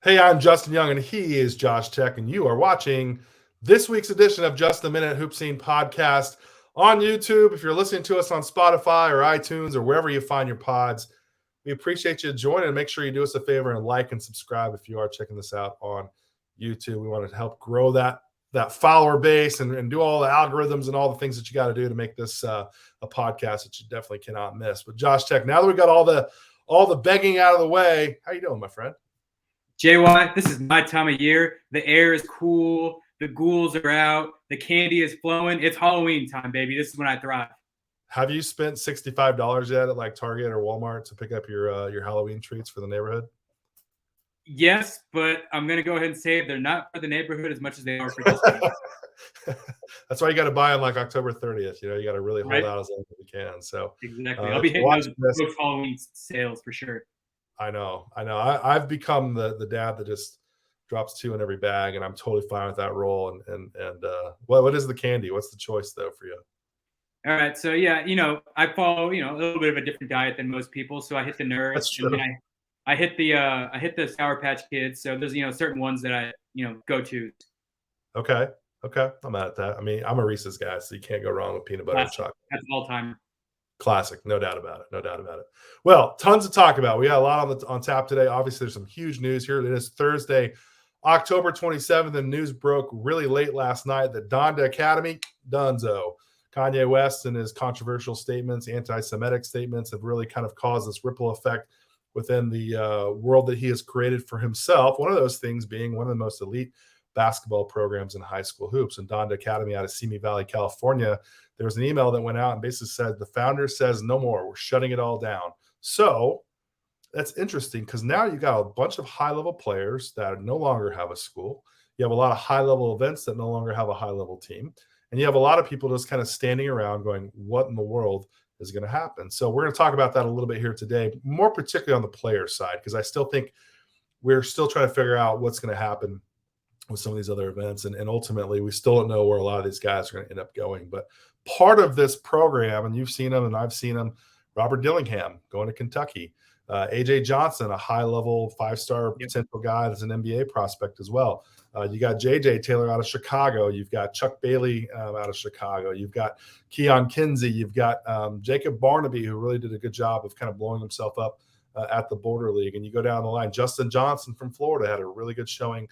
Hey, I'm Justin Young, and he is Josh Tech, and you are watching this week's edition of Just a Minute HoopSeen podcast on YouTube. If you're listening to us on Spotify or iTunes or wherever you find your pods, we appreciate you joining. Make sure you do us a favor and like and subscribe if you are checking this out on YouTube. We want to help grow that follower base and do all the algorithms and all the things that you got to do to make this a podcast that you definitely cannot miss. But Josh Tech, now that we got all the begging out of the way, how you doing, my friend? JY, this is my time of year. The air is cool. The ghouls are out. The candy is flowing. It's Halloween time, baby. This is when I thrive. Have you spent $65 yet at like Target or Walmart to pick up your Halloween treats for the neighborhood? Yes, but I'm going to go ahead and say they're not for the neighborhood as much as they are for this one. That's why you got to buy them like October 30th. You got to really hold out as long as you can. So exactly. I'll be hitting those Halloween sales for sure. I know. I've become the dad that just drops 2 in every bag, and I'm totally fine with that role. And what is the candy? What's the choice though for you? All right, so yeah, I follow a little bit of a different diet than most people. So I hit the Nerds. That's true. And I hit the Sour Patch Kids. So there's certain ones that I go to. Okay, I'm mad at that. I mean, I'm a Reese's guy, so you can't go wrong with peanut butter and chocolate. That's all time. Classic, no doubt about it. Well, tons to talk about. We got a lot on tap today. Obviously, there's some huge news here. It is Thursday, October 27th, and news broke really late last night that Donda Academy, Dunzo. Kanye West and his controversial statements, anti-Semitic statements, have really kind of caused this ripple effect within the world that he has created for himself. One of those things being one of the most elite basketball programs in high school hoops. And Donda Academy out of Simi Valley, California, there was an email that went out and basically said the founder says no more. We're shutting it all down. So that's interesting because now you got a bunch of high-level players that no longer have a school. You have a lot of high-level events that no longer have a high-level team. And you have a lot of people just kind of standing around going, what in the world is going to happen? So we're going to talk about that a little bit here today, more particularly on the player side, because I still think we're still trying to figure out what's going to happen with some of these other events. And ultimately, we still don't know where a lot of these guys are going to end up going. But part of this program, and you've seen them and I've seen them, Robert Dillingham going to Kentucky, AJ Johnson, a high-level 5-star potential guy that's an NBA prospect as well. You got JJ Taylor out of Chicago. You've got Chuck Bailey out of Chicago. You've got Keon Kinsey. You've got Jacob Barnaby, who really did a good job of kind of blowing himself up at the Border League. And you go down the line, Justin Johnson from Florida had a really good showing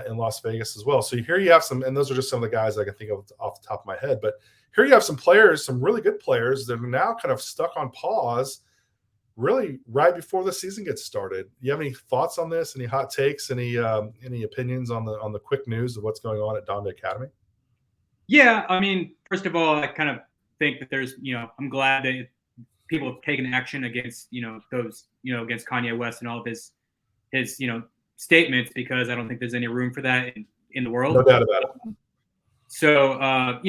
in Las Vegas as well. So here you have some, and those are just some of the guys I can think of off the top of my head. But here you have some players, some really good players that are now kind of stuck on pause really right before the season gets started. You have any thoughts on this? Any hot takes? Any opinions on the quick news of what's going on at Donda Academy? Yeah, I mean, first of all, I kind of think that there's, I'm glad that people have taken action against, those, against Kanye West and all of his statements, because I don't think there's any room for that in the world. No doubt about it. So,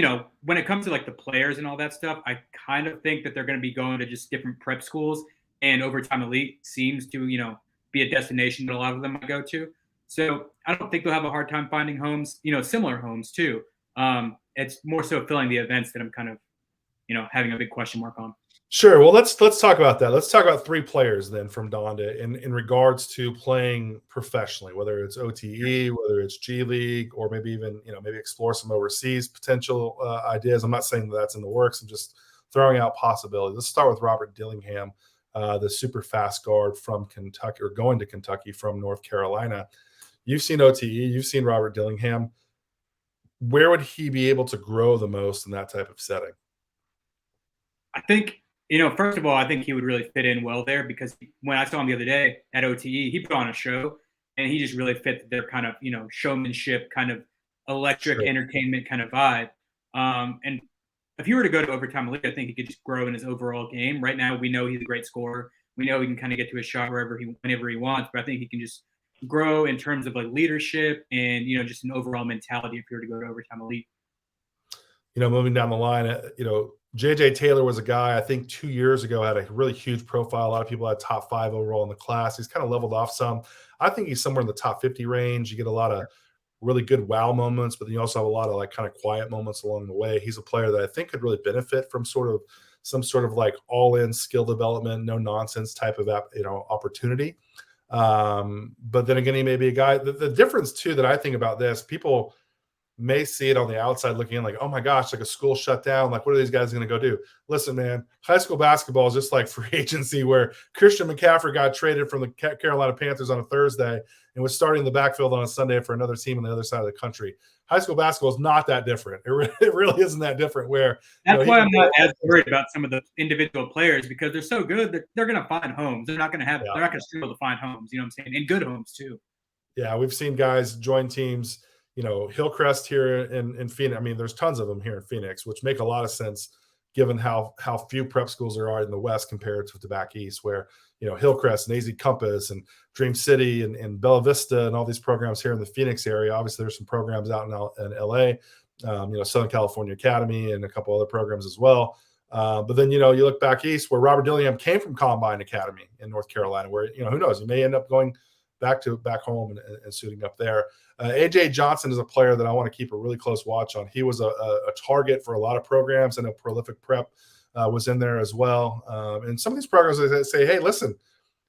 when it comes to like the players and all that stuff, I kind of think that they're going to be going to just different prep schools. And Overtime Elite seems to, be a destination that a lot of them might go to. So I don't think they'll have a hard time finding homes, similar homes too. It's more so filling the events that I'm kind of, having a big question mark on. Sure. Well, let's talk about that. Let's talk about 3 players then from Donda in regards to playing professionally, whether it's OTE, whether it's G League, or maybe even, maybe explore some overseas potential ideas. I'm not saying that's in the works. I'm just throwing out possibilities. Let's start with Robert Dillingham, the super fast guard from Kentucky, or going to Kentucky from North Carolina. You've seen OTE, you've seen Robert Dillingham. Where would he be able to grow the most in that type of setting? I think, first of all, I think he would really fit in well there, because when I saw him the other day at OTE, he put on a show and he just really fit their kind of, showmanship, kind of electric entertainment kind of vibe. And if he were to go to Overtime Elite, I think he could just grow in his overall game. Right now, we know he's a great scorer. We know he can kind of get to his shot whenever he wants, but I think he can just grow in terms of like leadership and, just an overall mentality if he were to go to Overtime Elite. Moving down the line, JJ Taylor was a guy I think 2 years ago had a really huge profile. A lot of people had top 5 overall in the class. He's kind of leveled off some. I think he's somewhere in the top 50 range. You get a lot of really good wow moments, but you also have a lot of like kind of quiet moments along the way. He's a player that I think could really benefit from some sort of like all-in skill development, no nonsense type of opportunity. But then again, he may be a guy. The difference too that I think about this, people may see it on the outside looking in like, oh my gosh, like a school shut down. Like, what are these guys going to go do? Listen, man, high school basketball is just like free agency where Christian McCaffrey got traded from the Carolina Panthers on a Thursday and was starting the backfield on a Sunday for another team on the other side of the country. High school basketball is not that different. It really isn't that different where that's why I'm not as worried about some of the individual players because they're so good that they're going to find homes. They're not going to they're not going to struggle to find homes. You know what I'm saying? And good homes too. Yeah, we've seen guys join teams, Hillcrest here in Phoenix. I mean, there's tons of them here in Phoenix, which make a lot of sense given how few prep schools there are in the West compared to the back East, where, Hillcrest and AZ Compass and Dream City and Bella Vista and all these programs here in the Phoenix area. Obviously, there's some programs out in LA, Southern California Academy and a couple other programs as well. But then, you look back East where Robert Dillingham came from Combine Academy in North Carolina, where, who knows, he may end up going back home and suiting up there. AJ Johnson is a player that I want to keep a really close watch on. He was a target for a lot of programs, and a prolific prep was in there as well. And some of these programs they say, hey, listen,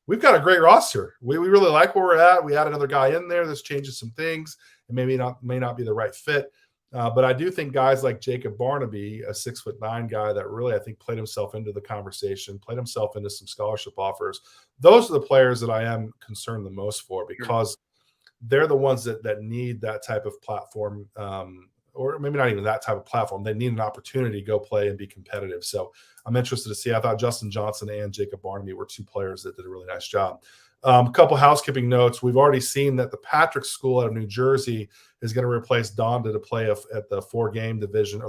we've got a great roster. We really like where we're at. We add another guy in there. This changes some things. It may not be the right fit. But I do think guys like Jacob Barnaby, a 6'9" guy that really, I think, played himself into the conversation, played himself into some scholarship offers. Those are the players that I am concerned the most for because they're the ones that need that type of platform, or maybe not even that type of platform. They need an opportunity to go play and be competitive. So I'm interested to see. I thought Justin Johnson and Jacob Barnaby were two players that did a really nice job. A couple housekeeping notes. We've already seen that the Patrick School out of New Jersey is going to replace Donda to play at the 4-team division,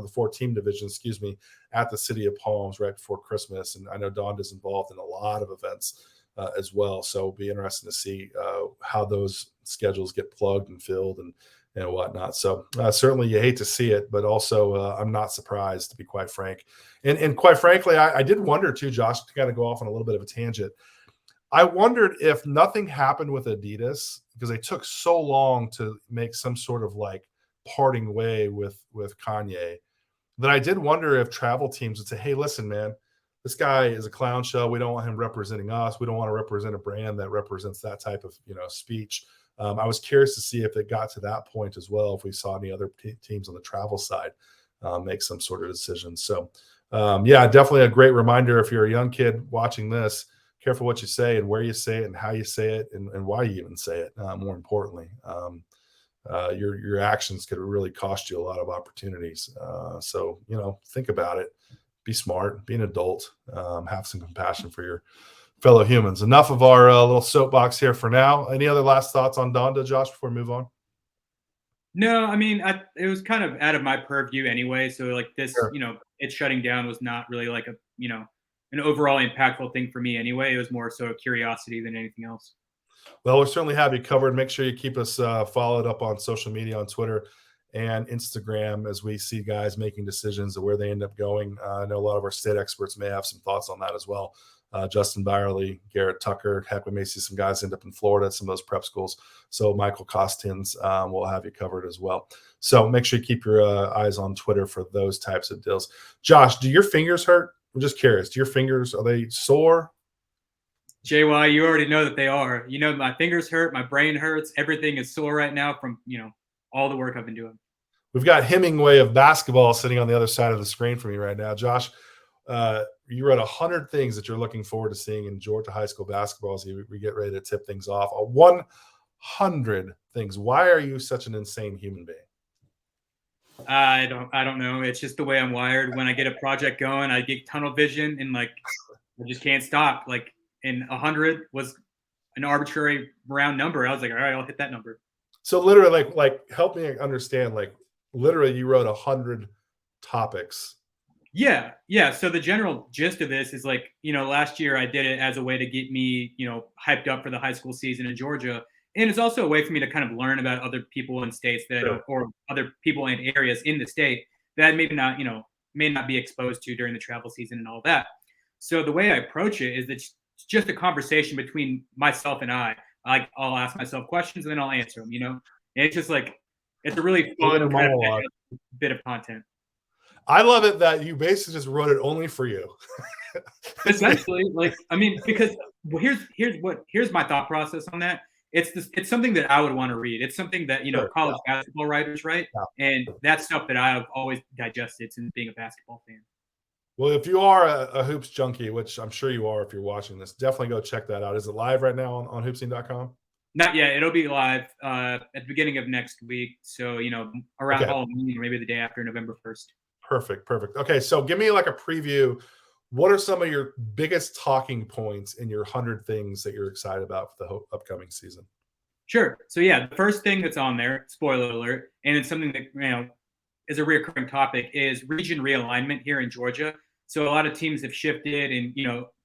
at the City of Palms right before Christmas. And I know Donda's involved in a lot of events as well. So it'll be interesting to see how those schedules get plugged and filled and whatnot. So certainly you hate to see it, but also I'm not surprised, to be quite frank. And quite frankly, I did wonder too, Josh, to kind of go off on a little bit of a tangent. I wondered if nothing happened with Adidas because they took so long to make some sort of like parting way with Kanye, that I did wonder if travel teams would say, hey, listen, man, this guy is a clown show. We don't want him representing us. We don't want to represent a brand that represents that type of, speech. I was curious to see if it got to that point as well, if we saw any other teams on the travel side make some sort of decision. So, definitely a great reminder if you're a young kid watching this. Careful what you say and where you say it and how you say it and why you even say it. More importantly, your actions could really cost you a lot of opportunities. So, think about it. Be smart. Be an adult. Have some compassion for your fellow humans. Enough of our little soapbox here for now. Any other last thoughts on Donda, Josh, before we move on? No, I mean, it was kind of out of my purview anyway. So like this, Sure. it shutting down was not really like an overall impactful thing for me anyway. It was more so a curiosity than anything else. Well, we'll certainly have you covered. Make sure you keep us followed up on social media, on Twitter and Instagram, as we see guys making decisions of where they end up going. I know a lot of our state experts may have some thoughts on that as well. Justin Byerly, Garrett Tucker. Heck, we may see some guys end up in Florida at some of those prep schools. So Michael Costins will have you covered as well. So make sure you keep your eyes on Twitter for those types of deals. Josh, do your fingers hurt? I'm just curious. Do your fingers, are they sore? JY, you already know that they are. My fingers hurt, my brain hurts. Everything is sore right now from, all the work I've been doing. We've got Hemingway of basketball sitting on the other side of the screen for me right now. Josh, you wrote 100 things that you're looking forward to seeing in Georgia high school basketball as we get ready to tip things off. 100 things. Why are you such an insane human being? I don't know. It's just the way I'm wired. When I get a project going, I get tunnel vision and I just can't stop. And 100 was an arbitrary round number. I was like, all right, I'll hit that number. So literally, help me understand. Literally, you wrote 100 topics. Yeah. So the general gist of this is last year I did it as a way to get me, hyped up for the high school season in Georgia. And it's also a way for me to kind of learn about other people in states or other people in areas in the state that maybe not, may not be exposed to during the travel season and all that. So the way I approach it is that it's just a conversation between myself and I. I'll ask myself questions and then I'll answer them, And it's just it's a really fun kind of bit of content. I love it that you basically just wrote it only for you. Essentially, like, I mean, because here's my thought process on that. It's something that I would want to read. It's something that Sure, college basketball writers write, and yeah. that's stuff that I've always digested since being a basketball fan. Well, if you are a hoops junkie, which I'm sure you are if you're watching this, definitely go check that out. Is it live right now on HoopSeen.com? Not yet. It'll be live at the beginning of next week. So around Okay, Halloween or maybe the day after November 1st. perfect. Okay, so give me like a preview. What are some of your biggest talking points in your 100 things that you're excited about for the upcoming season? Sure. So yeah, the first thing that's on there, spoiler alert, and it's something that is a recurring topic, is region realignment here in Georgia. So a lot of teams have shifted and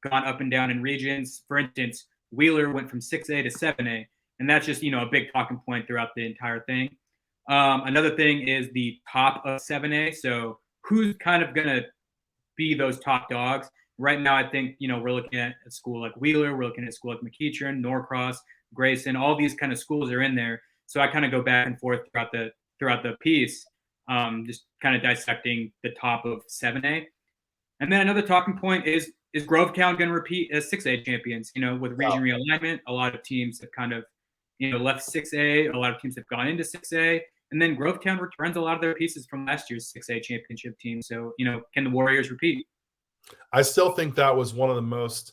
gone up and down in regions. For instance, Wheeler went from 6A to 7A, and that's just a big talking point throughout the entire thing. Another thing is the top of 7A. So who's kind of gonna be those top dogs? Right now, I think we're looking at a school like Wheeler, we're looking at a school like McEachern, Norcross, Grayson. All these kind of schools are in there. So I kind of go back and forth throughout the piece, just kind of dissecting the top of 7A. And then another talking point is Grovetown going to repeat as 6A champions? With region realignment, a lot of teams have kind of left 6A. A lot of teams have gone into 6A. And then Grovetown returns a lot of their pieces from last year's 6A championship team. So, can the Warriors repeat? I still think that was one of the most,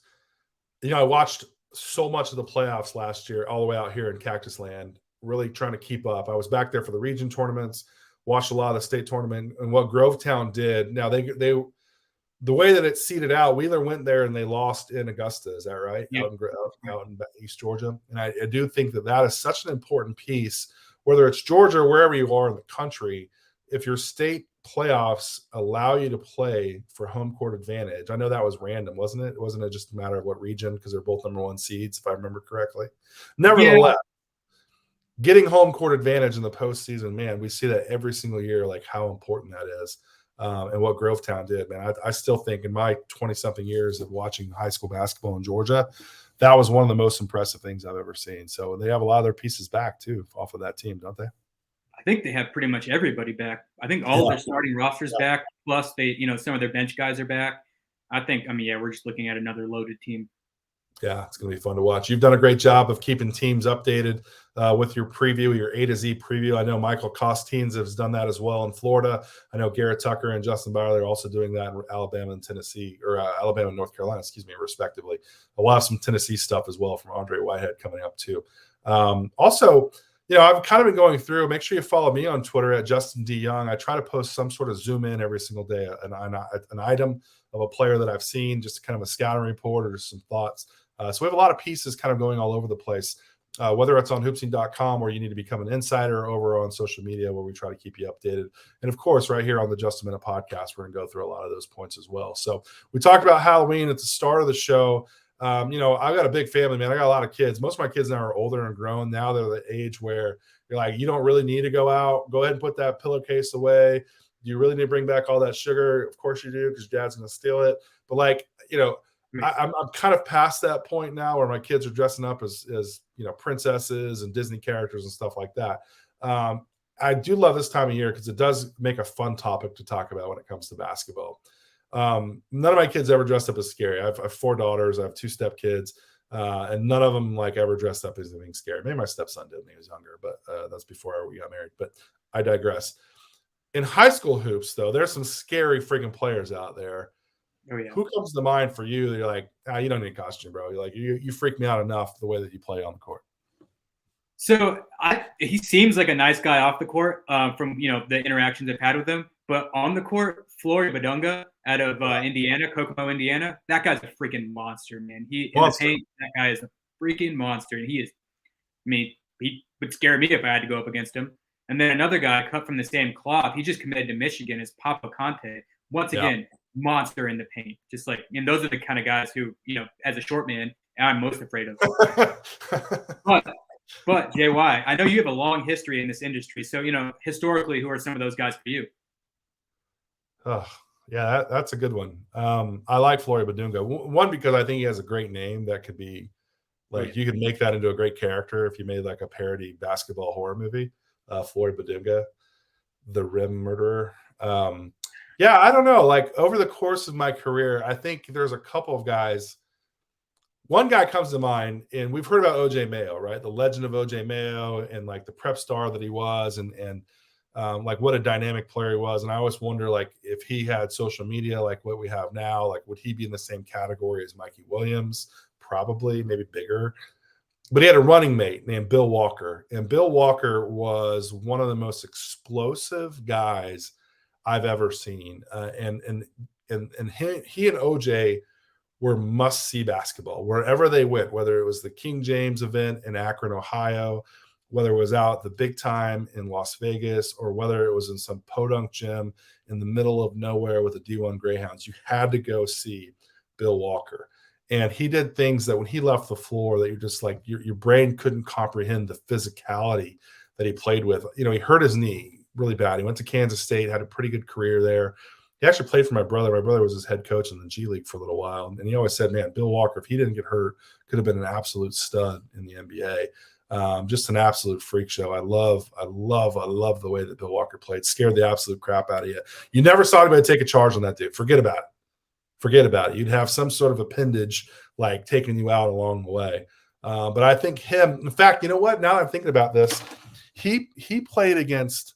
I watched so much of the playoffs last year, all the way out here in Cactus Land, really trying to keep up. I was back there for the region tournaments, watched a lot of the state tournament, and what Grovetown did. Now they the way that it's seeded out, Wheeler went there and they lost in Augusta. Is that right? Yeah. Out in East Georgia. And I do think that is such an important piece, whether it's Georgia or wherever you are in the country. If your state playoffs allow you to play for home court advantage, I know that was random, wasn't it? Wasn't it just a matter of what region, because they're both number one seeds, if I remember correctly? Nevertheless, getting home court advantage in the postseason, man, we see that every single year, like how important that is. And what Grovetown did, man. I still think in my 20-something years of watching high school basketball in Georgia, that was one of the most impressive things I've ever seen. So they have a lot of their pieces back, too, off of that team, don't they? I think they have pretty much everybody back. I think all of their starting rosters back, plus they, some of their bench guys are back. We're just looking at another loaded team. Yeah, it's going to be fun to watch. You've done a great job of keeping teams updated with your preview, your A to Z preview. I know Michael Costines has done that as well in Florida. I know Garrett Tucker and Justin Byerly are also doing that in Alabama and Tennessee, or Alabama and North Carolina, respectively. We'll have some Tennessee stuff as well from Andre Whitehead coming up too. Also, I've kind of been going through. Make sure you follow me on Twitter at Justin D. Young. I try to post some sort of zoom in every single day, an item of a player that I've seen, just kind of a scouting report or some thoughts. So we have a lot of pieces kind of going all over the place, whether it's on hoopseen.com or you need to become an insider, over on social media where we try to keep you updated. And of course, right here on the Just a Minute podcast, we're going to go through a lot of those points as well. So we talked about Halloween at the start of the show. I've got a big family, man. I got a lot of kids. Most of my kids now are older and grown. Now they're the age where you're like, you don't really need to go out. Go ahead and put that pillowcase away. Do you really need to bring back all that sugar? Of course you do, because dad's going to steal it. But I'm kind of past that point now where my kids are dressing up as princesses and Disney characters and stuff like that. I do love this time of year because it does make a fun topic to talk about when it comes to basketball. None of my kids ever dressed up as scary. I have 4 daughters. I have 2 stepkids, and none of them ever dressed up as being scary. Maybe my stepson did when he was younger, but that's before we got married. But I digress. In high school hoops, though, there's some scary freaking players out there. Oh, yeah. Who comes to mind for you? You're like, you don't need a costume, bro. You're like, you freak me out enough the way that you play on the court. So he seems like a nice guy off the court from the interactions I've had with him, but on the court, Flory Badunga out of Indiana, Kokomo, Indiana, that guy's a freaking monster, man. In the paint, that guy is a freaking monster, and he would scare me if I had to go up against him. And then another guy cut from the same cloth, he just committed to Michigan, is Papa Conte. Once again, monster in the paint. Just and those are the kind of guys who, as a short man, I'm most afraid of. But JY, I know you have a long history in this industry. So, historically, who are some of those guys for you? Oh, yeah, that's a good one. I like Flory Badunga. One, because I think he has a great name that could be you could make that into a great character if you made a parody basketball horror movie. Flory Badunga, the Rim Murderer. Yeah, I don't know. Like over the course of my career, I think there's a couple of guys. One guy comes to mind, and we've heard about OJ Mayo, right? The legend of OJ Mayo and like the prep star that he was, and like what a dynamic player he was. And I always wonder, like, if he had social media like what we have now, like would he be in the same category as Mikey Williams? Probably, maybe bigger. But he had a running mate named Bill Walker, and Bill Walker was one of the most explosive guys I've ever seen. And he and OJ were must-see basketball wherever they went, whether it was the King James event in Akron, Ohio, whether it was out the big time in Las Vegas, or whether it was in some podunk gym in the middle of nowhere with the D1 Greyhounds. You had to go see Bill Walker. And he did things that when he left the floor that you're just like, your brain couldn't comprehend the physicality that he played with. You know, he hurt his knee really bad. He went to Kansas State, had a pretty good career there. He actually played for my brother. My brother was his head coach in the G League for a little while. And he always said, man, Bill Walker, if he didn't get hurt, could have been an absolute stud in the NBA. Just an absolute freak show. I love the way that Bill Walker played. Scared the absolute crap out of you. You never saw anybody take a charge on that dude. Forget about it. Forget about it. You'd have some sort of appendage like taking you out along the way. But I think him, in fact, you know what? Now that I'm thinking about this, he played against,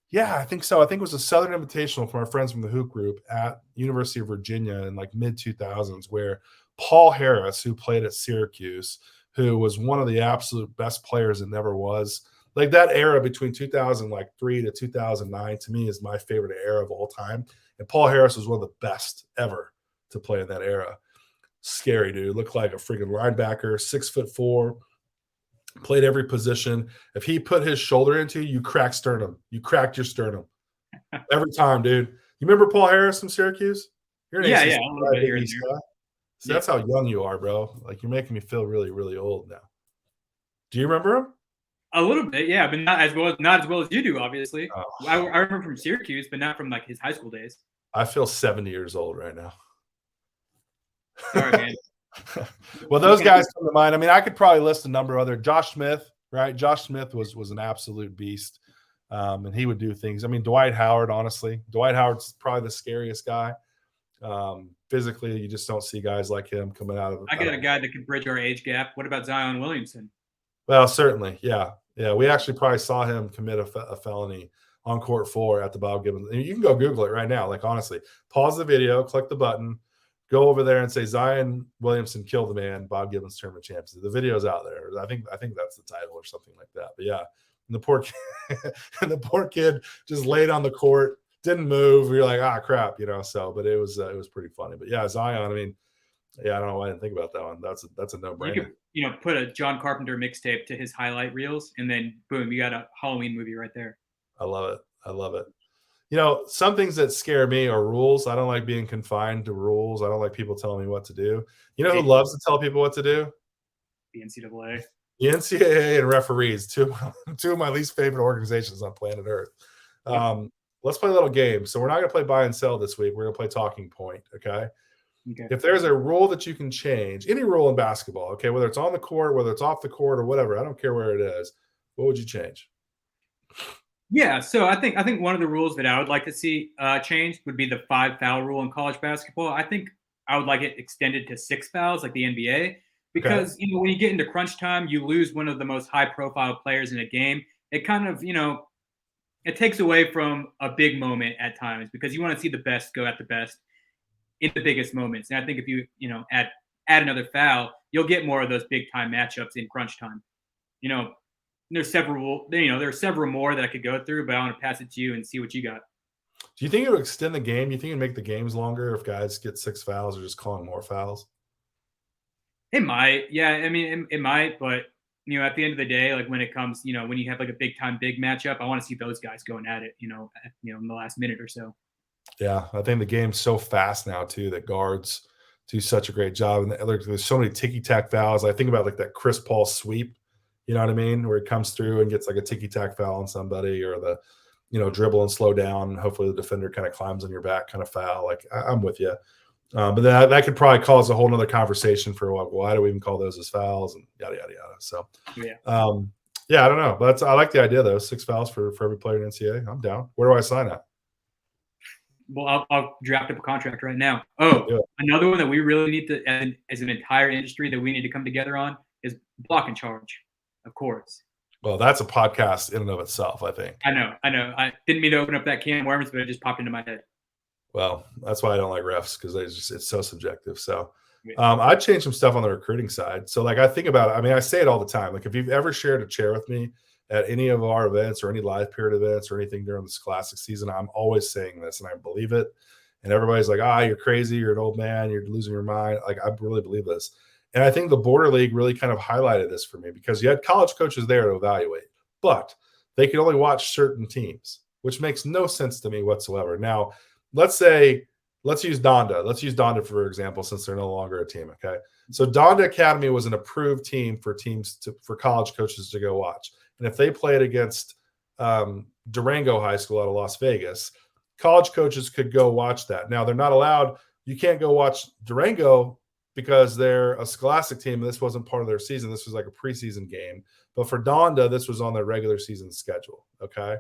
yeah, I think so. I think it was a Southern Invitational from our friends from the Hoop Group at University of Virginia in like mid-2000s, where Paul Harris, who played at Syracuse, who was one of the absolute best players that never was. Like that era between 2003 to 2009, to me, is my favorite era of all time. And Paul Harris was one of the best ever to play in that era. Scary dude. Looked like a freaking linebacker, 6'4", played every position. If he put his shoulder into you, cracked sternum. You cracked your sternum every time, dude. You remember Paul Harris from Syracuse? You're an Yeah, ACC yeah, a little bit here and there. So that's how young you are, bro. Like, you're making me feel really, really old now. Do you remember him? A little bit, yeah, but not as well as you do, obviously. Oh, I remember from Syracuse, but not from like his high school days. I feel 70 years old right now. Sorry, man. Well, those guys come to mind. I mean, I could probably list a number of other. Josh Smith, right? Josh Smith was an absolute beast, and he would do things. I mean, Dwight Howard, honestly. Dwight Howard's probably the scariest guy. Physically, you just don't see guys like him coming out of. I got a guy that could bridge our age gap. What about Zion Williamson? Well, certainly, yeah. We actually probably saw him commit a felony on court floor at the Bob Gibbons. You can go Google it right now. Like, honestly, pause the video, click the button, go over there and say Zion Williamson killed the man, Bob Gibbons Tournament Champs. The video's out there. I think that's the title or something like that. But yeah, and the poor kid just laid on the court, didn't move. You're like, ah, crap, you know. So, but it was pretty funny. But yeah, Zion. I mean, yeah, I don't know why I didn't think about that one. That's a no-brainer. You could, put a John Carpenter mixtape to his highlight reels, and then boom, you got a Halloween movie right there. I love it. You know, some things that scare me are rules. I don't like being confined to rules. I don't like people telling me what to do. You know who loves to tell people what to do? The NCAA. The NCAA and referees, two of my least favorite organizations on planet Earth. Let's play a little game. So we're not going to play buy and sell this week. We're going to play talking point, okay? If there's a rule that you can change, any rule in basketball, okay, whether it's on the court, whether it's off the court or whatever, I don't care where it is, what would you change? Yeah, so I think one of the rules that I would like to see changed would be the 5-foul rule in college basketball. I think I would like it extended to 6 fouls like the NBA because, you know, when you get into crunch time, you lose one of the most high-profile players in a game. It kind of, you know, it takes away from a big moment at times because you want to see the best go at the best in the biggest moments. And I think if you know, add another foul, you'll get more of those big-time matchups in crunch time. You know, there are several more that I could go through, but I want to pass it to you and see what you got. Do you think it would extend the game? Do you think it'd make the games longer if guys get 6 fouls or just calling more fouls? It might. Yeah, I mean, it might, but you know, at the end of the day, like when it comes, you know, when you have like a big matchup, I want to see those guys going at it, you know, in the last minute or so. Yeah, I think the game's so fast now too that guards do such a great job, and there's so many ticky-tack fouls. I think about like that Chris Paul sweep, you know what I mean, where he comes through and gets like a ticky-tack foul on somebody, or the, you know, dribble and slow down. And hopefully the defender kind of climbs on your back kind of foul. Like, I'm with you. But that could probably cause a whole nother conversation for like, why do we even call those as fouls and yada, yada, yada. So, yeah, I don't know. But I like the idea, though. 6 fouls for every player in NCAA. I'm down. Where do I sign at? Well, I'll draft up a contract right now. Oh, another one that we really need to, as an entire industry, that we need to come together on is block and charge, of course. Well, that's a podcast in and of itself, I think. I know. I didn't mean to open up that can of worms, but it just popped into my head. Well, that's why I don't like refs, because it's so subjective. So I'd change some stuff on the recruiting side. So like I think about it. I mean, I say it all the time. Like if you've ever shared a chair with me at any of our events or any live period events or anything during this classic season, I'm always saying this and I believe it. And everybody's like, you're crazy. You're an old man. You're losing your mind. Like I really believe this. And I think the Border League really kind of highlighted this for me because you had college coaches there to evaluate, but they could only watch certain teams, which makes no sense to me whatsoever. Now, let's use Donda. Let's use Donda, for example, since they're no longer a team, okay? So Donda Academy was an approved team for college coaches to go watch. And if they played against Durango High School out of Las Vegas, college coaches could go watch that. Now, they're not allowed. You can't go watch Durango because they're a Scholastic team, and this wasn't part of their season. This was like a preseason game. But for Donda, this was on their regular season schedule, okay?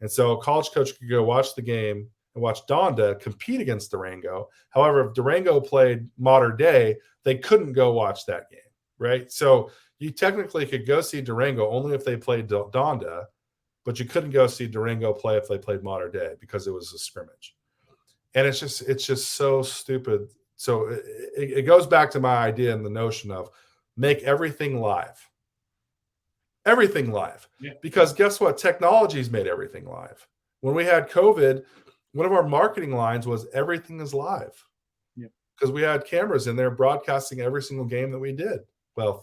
And so a college coach could go watch the game and watch Donda compete against Durango. However, if Durango played Modern Day, they couldn't go watch that game, right? So you technically could go see Durango only if they played Donda, but you couldn't go see Durango play if they played Modern Day because it was a scrimmage. And it's just so stupid. So it goes back to my idea and the notion of make everything live. Everything live. Yeah. Because guess what? Technology's made everything live. When we had COVID, one of our marketing lines was everything is live. Yeah. Because we had cameras in there broadcasting every single game that we did. Well,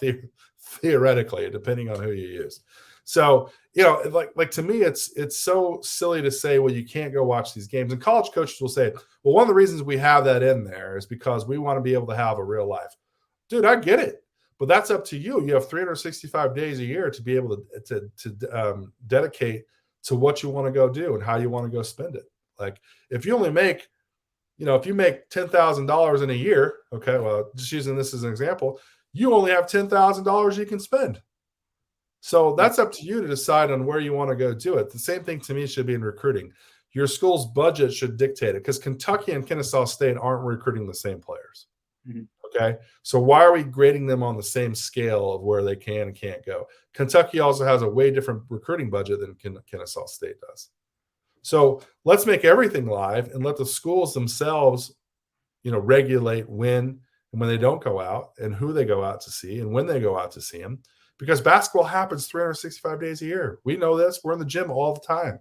theoretically, depending on who you used. So, like to me, it's so silly to say, well, you can't go watch these games. And college coaches will say, well, one of the reasons we have that in there is because we want to be able to have a real life. Dude, I get it. But that's up to you. You have 365 days a year to be able to dedicate to what you want to go do and how you want to go spend it. Like if you only make, if you make $10,000 in a year, okay, well, just using this as an example, you only have $10,000 you can spend. So that's up to you to decide on where you want to go do it. The same thing to me should be in recruiting. Your school's budget should dictate it because Kentucky and Kennesaw State aren't recruiting the same players. Mm-hmm. Okay. So why are we grading them on the same scale of where they can and can't go? Kentucky also has a way different recruiting budget than Kennesaw State does. So let's make everything live and let the schools themselves, regulate when and when they don't go out and who they go out to see and when they go out to see them. Because basketball happens 365 days a year. We know this. We're in the gym all the time.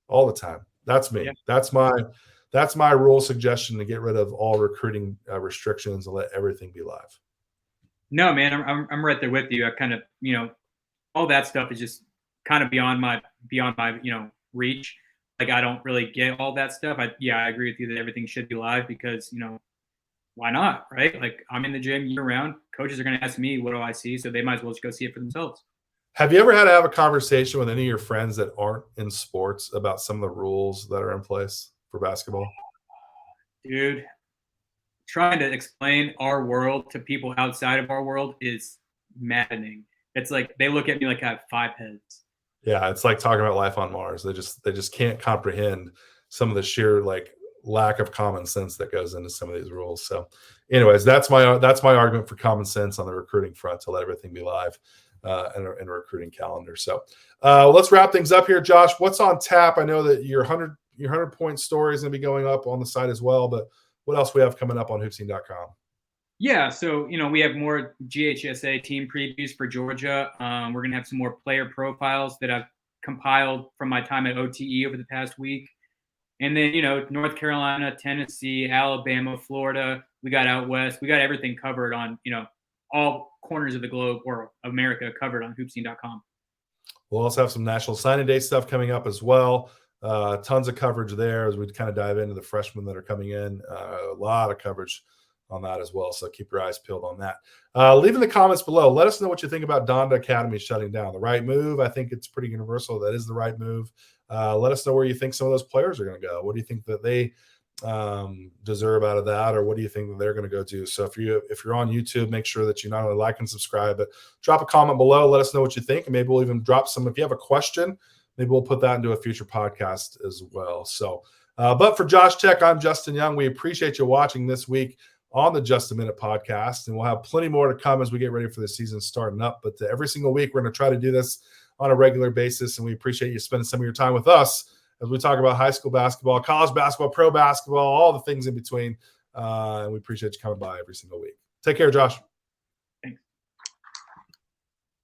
All the time. That's me. Yeah. That's my rule suggestion to get rid of all recruiting restrictions and let everything be live. No, man, I'm right there with you. I kind of, all that stuff is just kind of beyond my reach. Like I don't really get all that stuff. I agree with you that everything should be live because, why not, right? Like I'm in the gym year round. Coaches are going to ask me, what do I see? So they might as well just go see it for themselves. Have you ever had to have a conversation with any of your friends that aren't in sports about some of the rules that are in place for basketball? Dude, trying to explain our world to people outside of our world is maddening. It's like they look at me like I have 5 heads. Yeah, it's like talking about life on Mars. They just can't comprehend some of the sheer lack of common sense that goes into some of these rules. So anyways, that's my argument for common sense on the recruiting front, to let everything be live in a recruiting calendar. So let's wrap things up here. Josh, what's on tap? I know that your 100-point story is going to be going up on the site as well, but what else we have coming up on HoopSeen.com? Yeah, so we have more GHSA team previews for Georgia. We're going to have some more player profiles that I've compiled from my time at OTE over the past week. And then, North Carolina, Tennessee, Alabama, Florida, we got out west. We got everything covered on, all corners of the globe or America covered on HoopSeen.com. We'll also have some National Signing Day stuff coming up as well. Tons of coverage there as we kind of dive into the freshmen that are coming in. A lot of coverage on that as well. So keep your eyes peeled on that. Leave in the comments below. Let us know what you think about Donda Academy shutting down. The right move. I think it's pretty universal. That is the right move. Let us know where you think some of those players are going to go. What do you think that they deserve out of that, or what do you think that they're going to go do? So if you're on YouTube, make sure that you not only like and subscribe, but drop a comment below. Let us know what you think, and maybe we'll even drop some. If you have a question, maybe we'll put that into a future podcast as well. So But for Josh Tec, I'm Justin Young. We appreciate you watching this week on the Just a Minute podcast, and we'll have plenty more to come as we get ready for the season starting up. But every single week, we're going to try to do this on a regular basis, and we appreciate you spending some of your time with us as we talk about high school basketball, college basketball, pro basketball, all the things in between. And we appreciate you coming by every single week. Take care, Josh.